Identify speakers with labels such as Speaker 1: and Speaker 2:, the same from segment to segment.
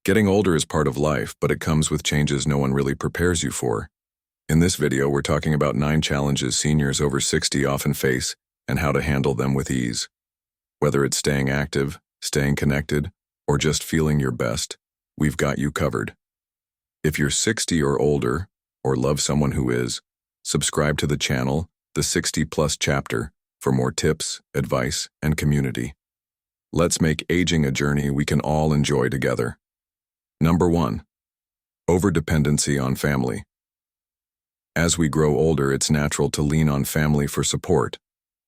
Speaker 1: Getting older is part of life, but it comes with changes no one really prepares you for. In this video, we're talking about 9 challenges seniors over 60 often face and how to handle them with ease. Whether it's staying active, staying connected, or just feeling your best, we've got you covered. If you're 60 or older, or love someone who is, subscribe to the channel, the 60+ chapter, for more tips, advice, and community. Let's make aging a journey we can all enjoy together. Number 1. Overdependency on family. As we grow older, it's natural to lean on family for support,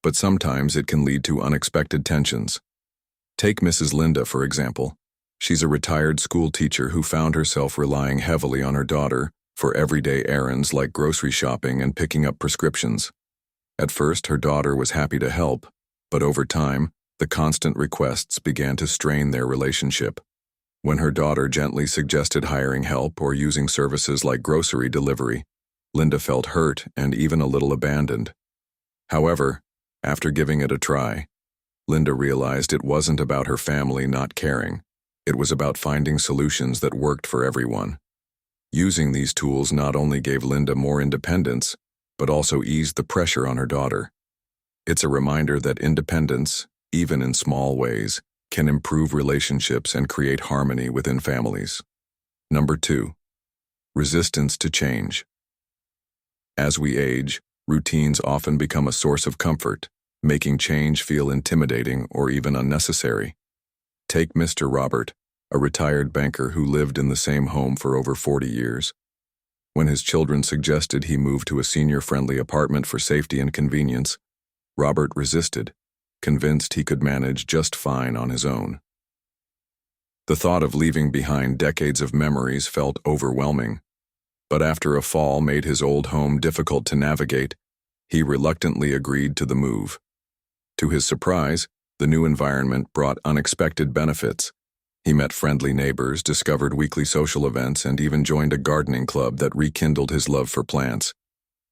Speaker 1: but sometimes it can lead to unexpected tensions. Take Mrs. Linda, for example. She's a retired school teacher who found herself relying heavily on her daughter for everyday errands like grocery shopping and picking up prescriptions. At first, her daughter was happy to help, but over time, the constant requests began to strain their relationship. When her daughter gently suggested hiring help or using services like grocery delivery, Linda felt hurt and even a little abandoned. However, after giving it a try, Linda realized it wasn't about her family not caring. It was about finding solutions that worked for everyone. Using these tools not only gave Linda more independence, but also eased the pressure on her daughter. It's a reminder that independence, even in small ways, can improve relationships and create harmony within families. Number 2. Resistance to change. As we age, routines often become a source of comfort, making change feel intimidating or even unnecessary. Take Mr. Robert, a retired banker who lived in the same home for over 40 years. When his children suggested he move to a senior-friendly apartment for safety and convenience, Robert resisted, convinced he could manage just fine on his own. The thought of leaving behind decades of memories felt overwhelming, but after a fall made his old home difficult to navigate, he reluctantly agreed to the move. To his surprise, the new environment brought unexpected benefits. He met friendly neighbors, discovered weekly social events, and even joined a gardening club that rekindled his love for plants.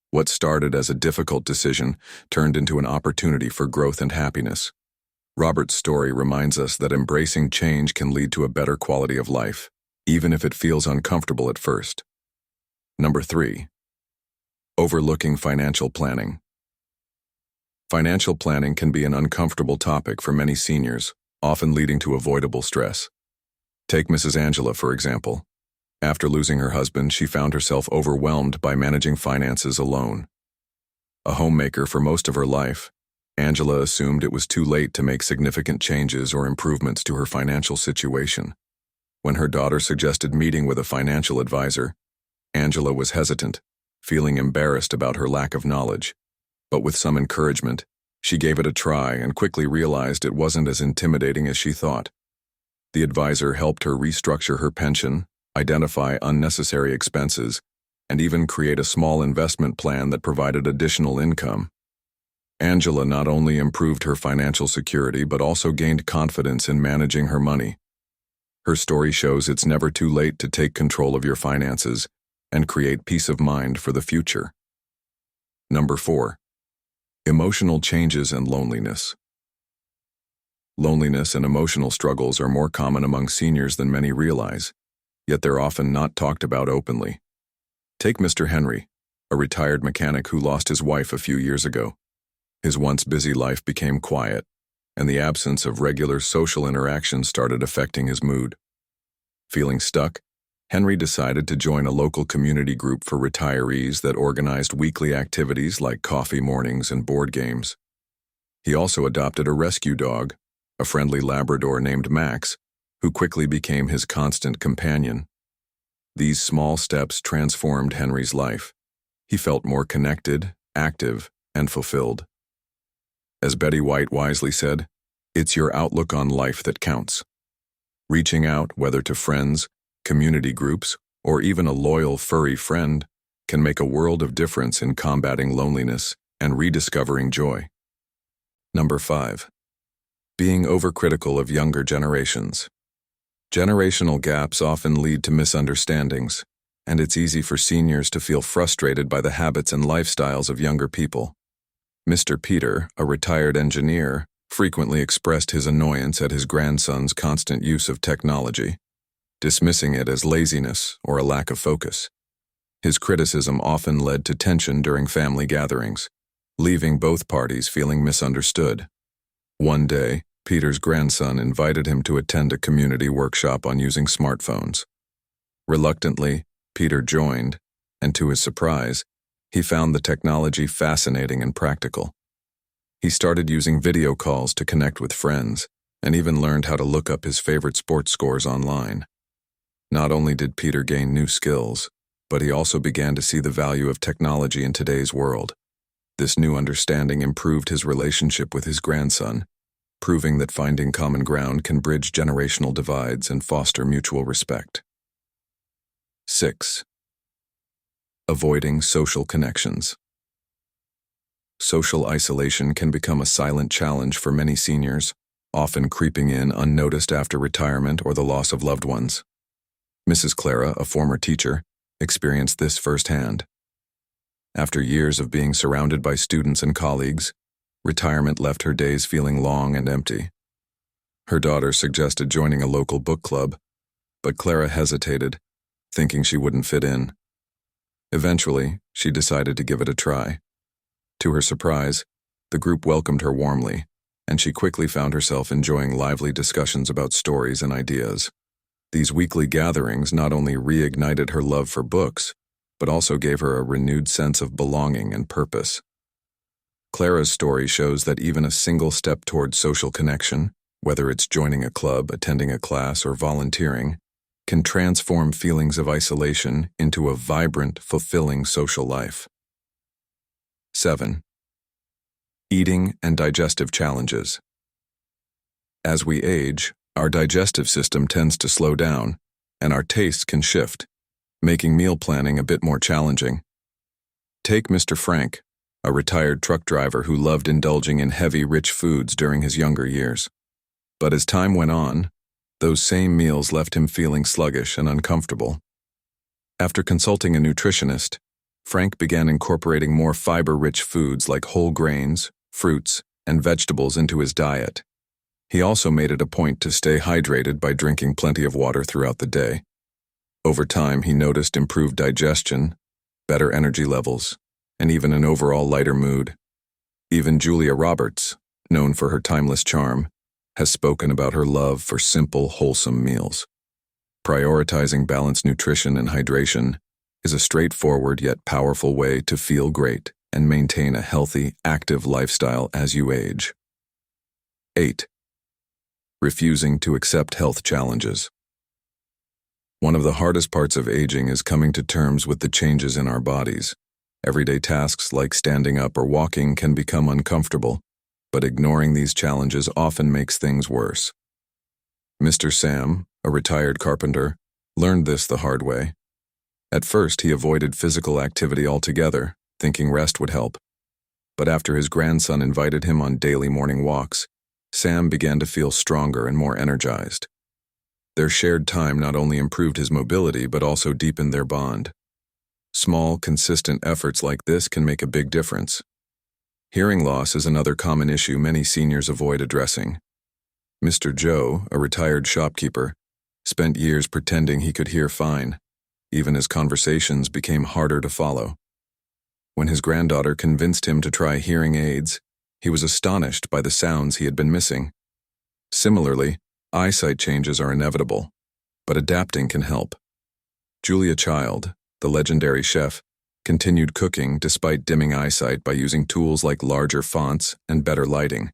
Speaker 1: What started as a difficult decision turned into an opportunity for growth and happiness. Robert's story reminds us that embracing change can lead to a better quality of life, even if it feels uncomfortable at first. Number 3. Overlooking financial planning. Financial planning can be an uncomfortable topic for many seniors, often leading to avoidable stress. Take Mrs. Angela, for example. After losing her husband, she found herself overwhelmed by managing finances alone. A homemaker for most of her life, Angela assumed it was too late to make significant changes or improvements to her financial situation. When her daughter suggested meeting with a financial advisor, Angela was hesitant, feeling embarrassed about her lack of knowledge. But with some encouragement, she gave it a try and quickly realized it wasn't as intimidating as she thought. The advisor helped her restructure her pension, identify unnecessary expenses, and even create a small investment plan that provided additional income. Angela not only improved her financial security but also gained confidence in managing her money. Her story shows it's never too late to take control of your finances and create peace of mind for the future. Number 4. Emotional changes and loneliness. Loneliness and emotional struggles are more common among seniors than many realize, yet they're often not talked about openly. Take Mr. Henry, a retired mechanic who lost his wife a few years ago. His once busy life became quiet, and the absence of regular social interaction started affecting his mood. Feeling stuck, Henry decided to join a local community group for retirees that organized weekly activities like coffee mornings and board games. He also adopted a rescue dog, a friendly Labrador named Max, who quickly became his constant companion. These small steps transformed Henry's life. He felt more connected, active, and fulfilled. As Betty White wisely said, "It's your outlook on life that counts." Reaching out, whether to friends, community groups, or even a loyal furry friend, can make a world of difference in combating loneliness and rediscovering joy. Number 5. Being overcritical of younger generations. Generational gaps often lead to misunderstandings, and it's easy for seniors to feel frustrated by the habits and lifestyles of younger people. Mr. Peter, a retired engineer, frequently expressed his annoyance at his grandson's constant use of technology. dismissing it as laziness or a lack of focus. His criticism often led to tension during family gatherings, leaving both parties feeling misunderstood. One day, Peter's grandson invited him to attend a community workshop on using smartphones. Reluctantly, Peter joined, and to his surprise, he found the technology fascinating and practical. He started using video calls to connect with friends, and even learned how to look up his favorite sports scores online. Not only did Peter gain new skills, but he also began to see the value of technology in today's world. This new understanding improved his relationship with his grandson, proving that finding common ground can bridge generational divides and foster mutual respect. 6. Avoiding social connections. Social isolation can become a silent challenge for many seniors, often creeping in unnoticed after retirement or the loss of loved ones. Mrs. Clara, a former teacher, experienced this firsthand. After years of being surrounded by students and colleagues, retirement left her days feeling long and empty. Her daughter suggested joining a local book club, but Clara hesitated, thinking she wouldn't fit in. Eventually, she decided to give it a try. To her surprise, the group welcomed her warmly, and she quickly found herself enjoying lively discussions about stories and ideas. These weekly gatherings not only reignited her love for books, but also gave her a renewed sense of belonging and purpose. Clara's story shows that even a single step towards social connection, whether it's joining a club, attending a class, or volunteering, can transform feelings of isolation into a vibrant, fulfilling social life. 7. Eating and digestive challenges. As we age, our digestive system tends to slow down, and our tastes can shift, making meal planning a bit more challenging. Take Mr. Frank, a retired truck driver who loved indulging in heavy, rich foods during his younger years. But as time went on, those same meals left him feeling sluggish and uncomfortable. After consulting a nutritionist, Frank began incorporating more fiber-rich foods like whole grains, fruits, and vegetables into his diet. He also made it a point to stay hydrated by drinking plenty of water throughout the day. Over time, he noticed improved digestion, better energy levels, and even an overall lighter mood. Even Julia Roberts, known for her timeless charm, has spoken about her love for simple, wholesome meals. Prioritizing balanced nutrition and hydration is a straightforward yet powerful way to feel great and maintain a healthy, active lifestyle as you age. 8. Refusing to accept health challenges. One of the hardest parts of aging is coming to terms with the changes in our bodies. Everyday tasks like standing up or walking can become uncomfortable, but ignoring these challenges often makes things worse. Mr. Sam, a retired carpenter, learned this the hard way. At first, he avoided physical activity altogether, thinking rest would help. But after his grandson invited him on daily morning walks, Sam began to feel stronger and more energized. Their shared time not only improved his mobility but also deepened their bond. Small, consistent efforts like this can make a big difference. Hearing loss is another common issue many seniors avoid addressing. Mr. Joe, a retired shopkeeper, spent years pretending he could hear fine. Even his conversations became harder to follow. When his granddaughter convinced him to try hearing aids, he was astonished by the sounds he had been missing. Similarly, eyesight changes are inevitable, but adapting can help. Julia Child, the legendary chef, continued cooking despite dimming eyesight by using tools like larger fonts and better lighting.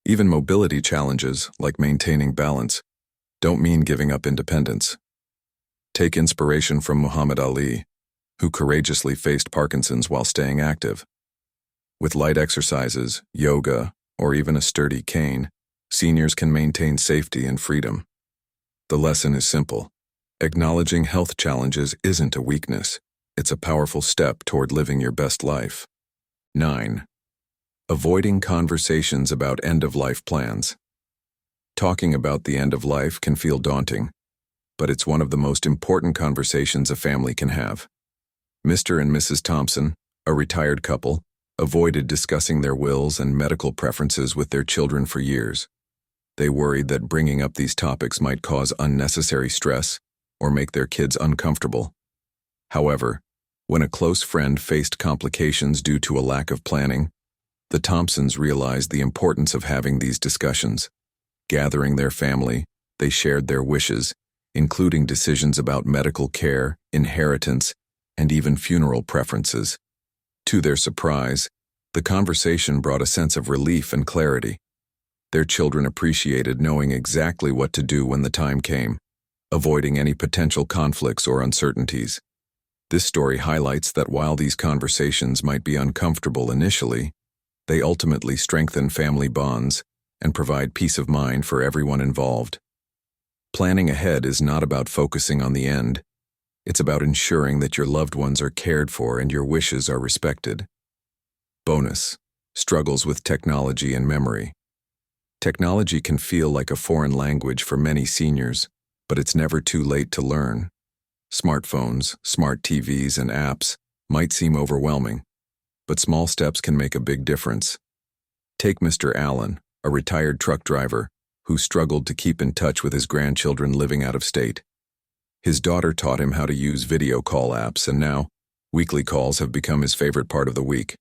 Speaker 1: Even mobility challenges, like maintaining balance, don't mean giving up independence. Take inspiration from Muhammad Ali, who courageously faced Parkinson's while staying active. With light exercises, yoga, or even a sturdy cane, seniors can maintain safety and freedom. The lesson is simple. Acknowledging health challenges isn't a weakness. It's a powerful step toward living your best life. 9. Avoiding conversations about end-of-life plans. Talking about the end of life can feel daunting, but it's one of the most important conversations a family can have. Mr. and Mrs. Thompson, a retired couple, avoided discussing their wills and medical preferences with their children for years. They worried that bringing up these topics might cause unnecessary stress or make their kids uncomfortable. However, when a close friend faced complications due to a lack of planning, the Thompsons realized the importance of having these discussions. Gathering their family, they shared their wishes, including decisions about medical care, inheritance, and even funeral preferences. To their surprise, the conversation brought a sense of relief and clarity. Their children appreciated knowing exactly what to do when the time came, avoiding any potential conflicts or uncertainties. This story highlights that while these conversations might be uncomfortable initially, they ultimately strengthen family bonds and provide peace of mind for everyone involved. Planning ahead is not about focusing on the end. It's about ensuring that your loved ones are cared for and your wishes are respected. Bonus: struggles with technology and memory. Technology can feel like a foreign language for many seniors, but it's never too late to learn. Smartphones, smart TVs, and apps might seem overwhelming, but small steps can make a big difference. Take Mr. Allen, a retired truck driver who struggled to keep in touch with his grandchildren living out of state. His daughter taught him how to use video call apps, and now weekly calls have become his favorite part of the week.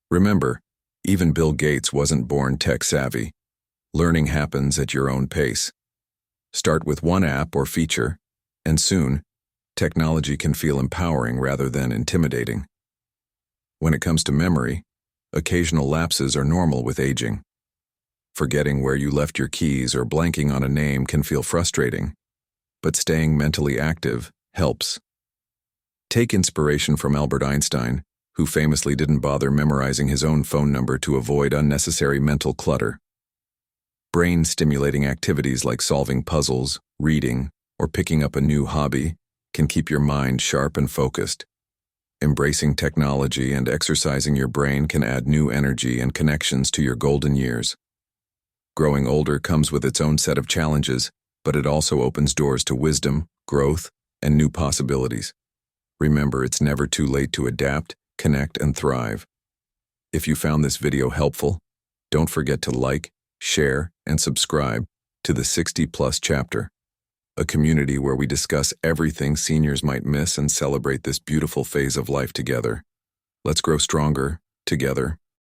Speaker 1: Remember, even Bill Gates wasn't born tech-savvy. Learning happens at your own pace. Start with one app or feature, and soon, technology can feel empowering rather than intimidating. When it comes to memory, occasional lapses are normal with aging. Forgetting where you left your keys or blanking on a name can feel frustrating, but staying mentally active helps. Take inspiration from Albert Einstein, who famously didn't bother memorizing his own phone number to avoid unnecessary mental clutter. Brain-stimulating activities like solving puzzles, reading, or picking up a new hobby can keep your mind sharp and focused. Embracing technology and exercising your brain can add new energy and connections to your golden years. Growing older comes with its own set of challenges, but it also opens doors to wisdom, growth, and new possibilities. Remember, it's never too late to adapt, connect, and thrive. If you found this video helpful, don't forget to like, share, and subscribe to the 60+ chapter, a community where we discuss everything seniors might miss and celebrate this beautiful phase of life together. Let's grow stronger, together.